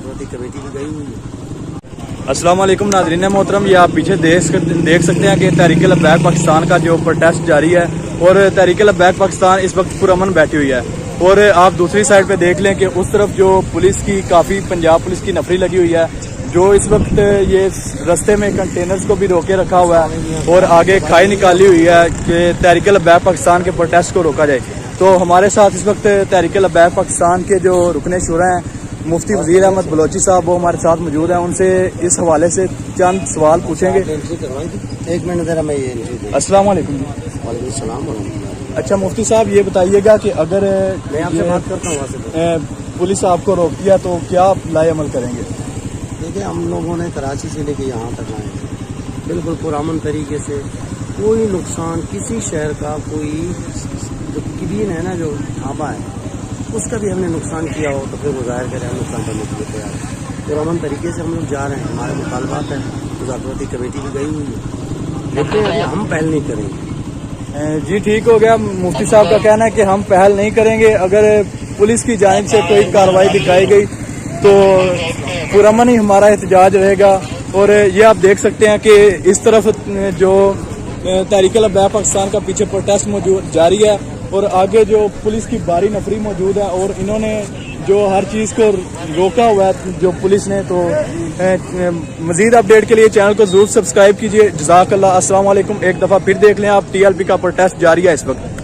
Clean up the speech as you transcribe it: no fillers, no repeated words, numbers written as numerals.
मुजाकराती committee भी गई हुई है। अस्सलाम वालेकुम नाज़रीन मोहतरम, ये आप पीछे देख सकते हैं कि तहरीक लब्बैक पाकिस्तान का जो प्रोटेस्ट जारी है और तहरीक लब्बैक पाकिस्तान इस वक्त पुरअमन बैठी हुई है। और आप दूसरी साइड पे देख लें कि उस तरफ जो पुलिस की काफ़ी पंजाब पुलिस की नफरी लगी हुई है, जो इस वक्त ये रास्ते में कंटेनर्स को भी रोके रखा हुआ है और आगे खाई निकाली हुई है कि तहरीक लब्बैक पाकिस्तान के प्रोटेस्ट को रोका जाए। तो हमारे साथ इस वक्त तहरीक लब्बैक पाकिस्तान के जो रुकने शुरा हैं मुफ्ती वज़ीर अहमद बलोची साहब, वो हमारे साथ मौजूद हैं। उनसे इस हवाले से चंद सवाल पूछेंगे। एक मिनट ज़रा मैं ये अस्सलाम वालेकुम। वालेकुम सलाम। अच्छा मुफ्ती साहब, ये बताइएगा कि अगर मैं आपसे बात करता हूँ वहाँ से। पुलिस आपको रोक दिया तो क्या लाए अमल करेंगे? देखिए, हम लोगों ने कराची से लेके यहाँ तक आए बिल्कुल पुरअमन तरीके से, कोई नुकसान किसी शहर का, कोई जो किबीन है ना, जो ढाबा है, उसका भी हमने नुकसान किया हो तो फिर वो जाहिर करें हम नुकसान करने के लिए तैयार हैं। पुरअमन तरीके से हम लोग जा रहे हैं, हमारे मुतालबात हैं, मुजाकराती कमेटी भी गई हुई है, लेकिन हम पहल नहीं करेंगे। जी ठीक हो गया। मुफ्ती साहब का कहना है कि हम पहल नहीं करेंगे। अगर पुलिस की जानिब से कोई कार्रवाई दिखाई गई तो पुरअमन ही हमारा एहतजाज रहेगा। और ये आप देख सकते हैं कि इस तरफ जो तहरीक लब्बैक पाकिस्तान का पीछे प्रोटेस्ट मौजूद जारी है और आगे जो पुलिस की भारी नफरी मौजूद है और इन्होंने जो हर चीज़ को रोका हुआ है जो पुलिस ने। तो मज़ीद अपडेट के लिए चैनल को ज़रूर सब्सक्राइब कीजिए। जज़ाकल्लाह। अस्सलाम वालेकुम। एक दफ़ा फिर देख लें आप, TLP का प्रोटेस्ट जारी है इस वक्त।